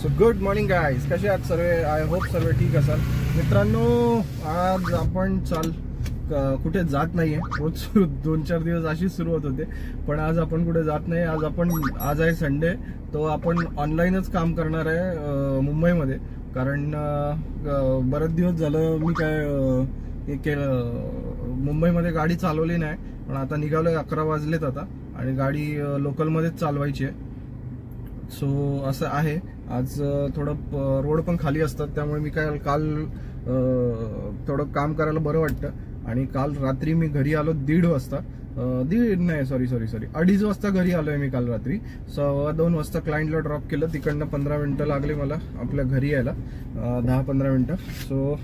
So good morning guys, कसे आहात सर्व? आय होप सर्व ठीक असाल. मित्रांनो, आज आपण कुठे जात नाहीये. रोज 2-4 दिवस अशीच सुरुवात होते, पण आज आपण कुठे जात नाही. आज आहे संडे, तो आपण ऑनलाईनच काम करणार आहे मुंबईमध्ये. कारण बरेच दिवस झालं मी मुंबईमध्ये गाडी चालवली नाही. पण आता निघालोय, 11 वाजलेत आता, आणि गाडी लोकलमध्येच चालवायची आहे. सो असं आहे. आज थोडं रोड पण खाली असतात, त्यामुळे मी काल थोडं काम करायला बरं वाटतं. आणि काल रात्री मी घरी आलो 1:30 वाजता. 2:30 वाजता घरी आलोय मी काल रात्री. 2:15 वाजता क्लायंटला ड्रॉप केलं. तिकडनं 15 मिनिटं लागले मला आपल्या घरी यायला, 10-15 मिनिटं. सो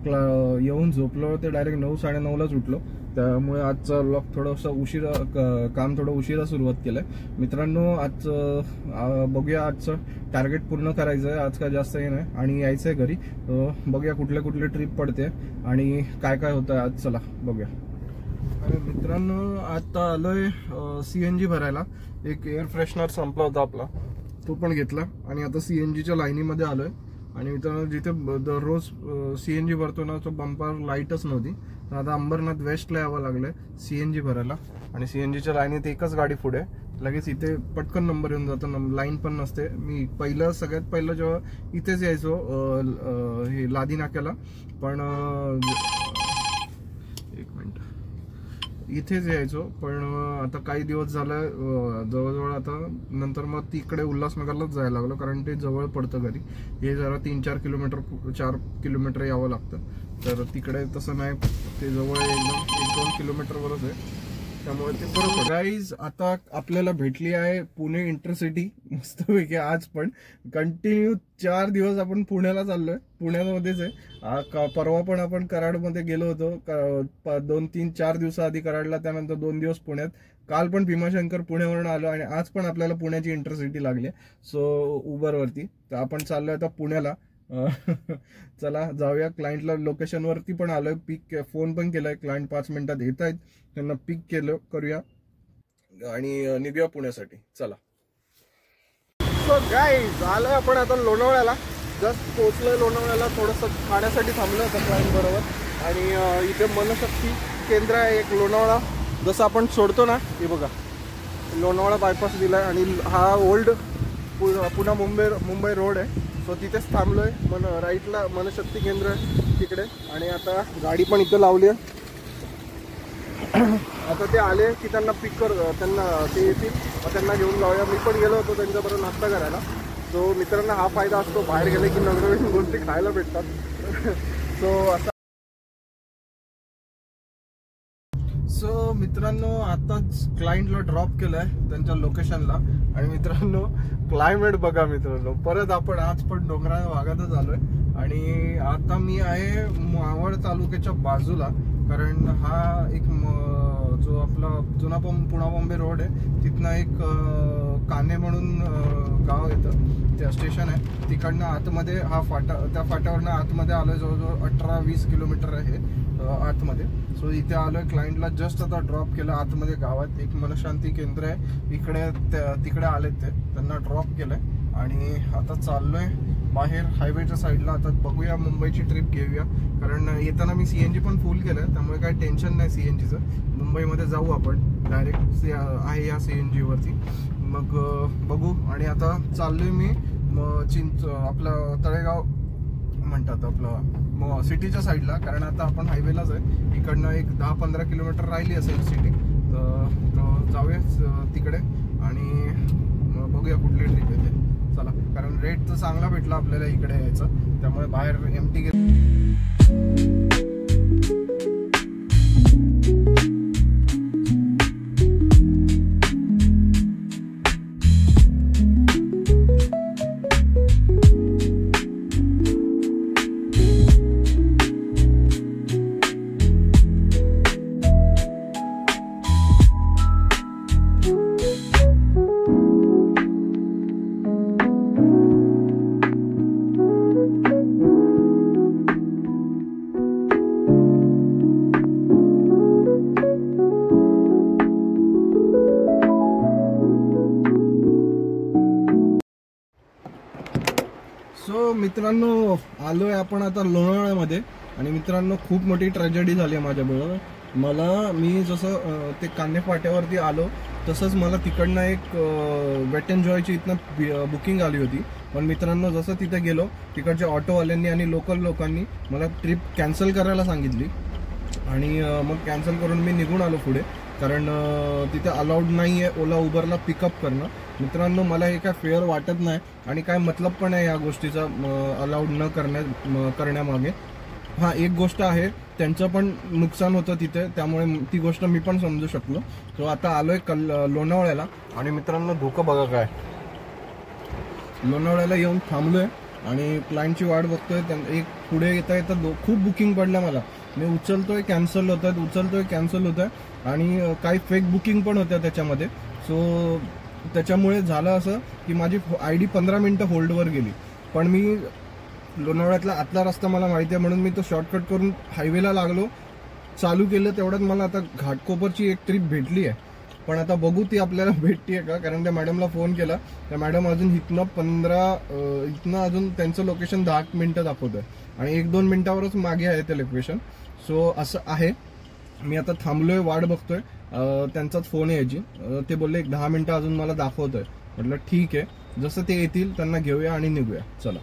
येऊन झोपलो ते डायरेक्ट 9-9:30लाच उठलो. त्यामुळे आजचा व्लॉग थोडंसं काम थोडं उशिरा सुरुवात केलंय. मित्रांनो, आज बघूया, आजचं टार्गेट पूर्ण करायचं आहे. आज काय जास्त हे नाही, आणि यायचं आहे घरी. बघूया कुठले ट्रिप पडते आणि काय काय होतं आज. चला बघूया. अरे मित्रांनो, आता आलोय CNG भरायला. एक एअर फ्रेशनर संपला होता आपला, तो पण घेतला, आणि आता CNGच्या लाईनीमध्ये आलोय. आणि मित्रांनो, जिथे दररोज CNG भरतो ना, तो बंपर लाईटच नव्हती. आता अंबरनाथ वेस्टला यावं लागलंय CNG भरायला. आणि CNGच्या लाईनीत एकच गाडी पुढे, लगेच इथे पटकन नंबर येऊन जातो, लाईन पण नसते. मी सगळ्यात पहिलं जेव्हा इथेच यायचो, हे लादी नाक्याला, पण एक मिनिट, इथेच यायचो. पण आता काही दिवस झालं जवळजवळ, आता नंतर मग तिकडे उल्हासनगरलाच जायला लागलो, कारण ते जवळ पडतं घरी. हे जरा 3-4 किलोमीटर यावं लागतं. तर तिकडे तसं नाही, ते जवळ एकदम 1-2 किलोमीटरवरच आहे. त्यामुळे ते बरोबर. गाईज, आता आपल्याला भेटली आहे पुणे इंटरसिटी मस्तपैकी. आज पण कंटिन्यू 4 दिवस आपण पुण्याला चाललोय, पुण्यामध्येच आहे. परवा पण आपण कराडमध्ये गेलो होतो, 2-3-4 दिवसाआधी कराडला, त्यानंतर 2 दिवस पुण्यात. काल पण भीमाशंकर पुण्यावरून आलो, आणि आज पण आपल्याला पुण्याची इंटरसिटी लागली. सो उबरवरती तर आपण चाललोय आता पुण्याला. चला जाऊया. क्लायंटला लोकेशन वरती पण आलोय, फोन पण केलाय. क्लायंट 5 मिनिटात येत आहेत, त्यांना पिक करूया आणि निघूया पुण्यासाठी. चला. सो गाईज, आलोय आपण आता लोणावळ्याला. जस्ट पोहोचलोय लोणावळ्याला. थोडंसं खाण्यासाठी थांबलोय होतं क्लायंट बरोबर. आणि इथे मनशक्ती केंद्र आहे एक, लोणावळा जसं आपण सोडतो ना, हे बघा, लोणावळा बायपास दिलाय. आणि हा ओल्ड पुणे मुंबई रोड आहे. सो तिथेच थांबलोय. राईटला मनशक्ती केंद्र आहे तिकडे. आणि आता गाडी पण इथं लावली आहे. आता ते आले की त्यांना ते येतील, मग त्यांना घेऊन जाऊया. मी पण गेलो होतो त्यांच्याबरोबर नाश्ता करायला. सो मित्रांना हा फायदा असतो, बाहेर गेले की नवीन गोष्टी खायला भेटतात. सो मित्रांनो, आताच क्लायंटला ड्रॉप केलंय त्यांच्या लोकेशनला. आणि मित्रांनो, क्लायमेट बघा मित्रांनो, परत आपण आज पण डोंगराळ भागातच आलोय. आणि आता मी आहे मावळ तालुक्याच्या बाजूला, कारण हा एक जो आपला जुना पुणा बॉम्बे रोड आहे, तिथनं एक काने म्हणून गाव येतं, त्या स्टेशन आहे. तिकडनं आतमध्ये हा त्या फाट्यावरनं आतमध्ये आलोय. जवळजवळ 18-20 किलोमीटर आहे आतमध्ये. सो इथे आलोय. क्लायंटला जस्ट आता ड्रॉप केलं आतमध्ये गावात. एक मनशांती केंद्र आहे तिकडे आलेत ते, त्यांना ड्रॉप केलंय. आणि आता चाललोय बाहेर हायवेच्या साईडला. आता बघूया, मुंबईची ट्रिप घेऊया, कारण येताना मी CNG पण फुल केलंय, त्यामुळे काही टेन्शन नाही CNGचं. मुंबईमध्ये जाऊ आपण डायरेक्ट, आहे या CNG वरती. मग बघू. आणि आता चाललोय मी आपलं तळेगाव म्हणतात आपलं सिटीच्या साईडला, कारण आता आपण हायवेलाच आहे. इकडनं एक 10-15 किलोमीटर राहिली असेल सिटी. तर जाऊया तिकडे आणि बघूया कुठली ट्रिप येते. चला, कारण रेट तर चांगला भेटला आपल्याला इकडे यायचं, त्यामुळे बाहेर एमटी सो मित्रांनो, आलोय आपण आता लोणावळ्यामध्ये. आणि मित्रांनो, खूप मोठी ट्रॅजेडी झाली आहे माझ्याबरोबर. मी जसं ते कान्हे फाट्यावरती आलो तसंच मला तिकडनं एक वेट एन्ड जॉयची इथनं बुकिंग आली होती. पण मित्रांनो, जसं तिथे गेलो तिकडच्या ऑटोवाल्यांनी आणि लोकल लोकांनी मला ट्रिप कॅन्सल करायला सांगितली. आणि मग कॅन्सल करून मी निघून आलो पुढे, कारण तिथे अलाउड नाही आहे ओला उबरला पिकअप करणं. मित्रांनो, मला हे काय फेअर वाटत नाही आणि काय मतलब पण आहे या गोष्टीचा अलाउड न करण्यामागे. हा, एक गोष्ट आहे, त्यांचं पण नुकसान होतं तिथे, त्यामुळे ती गोष्ट मी पण समजू शकलो. तो आता आलोय लोणावळ्याला. आणि मित्रांनो, धोका बघा काय. लोणावळ्याला येऊन थांबलोय आणि क्लायंटची वाट बघतोय. एक पुढे येता येता खूप बुकिंग पडल्या मला. मी उचलतोय, कॅन्सल होत आहेत, उचलतोय, कॅन्सल होत आहे. आणि काही फेक बुकिंग पण होत्या त्याच्यामध्ये. सो त्याच्यामुळे झालं असं की माझी ID 15 मिनिटं होल्डवर गेली. पण मी लोणावळ्यातला आतला रस्ता मला माहिती आहे म्हणून मी तो शॉर्टकट करून हायवेला लागलो, चालू केलं. तेवढ्यात मला आता घाटकोपरची एक ट्रिप भेटली आहे. पण आता बघू ती आपल्याला भेटते का, कारण त्या मॅडमला फोन केला. त्या मॅडम अजून इथनं अजून त्यांचं लोकेशन 10 मिनिटं दाखवत आहे आणि 1-2 मिनिटावरच मागे आहे ते लोकेशन. सो असं आहे. मी आता थांबलोय, वाट बघतोय त्यांचाच फोन यायची. ते बोलले 10 मिनिटं अजून मला दाखवतोय. म्हटलं ठीक आहे, जसं ते येतील त्यांना घेऊया आणि निघूया. चला.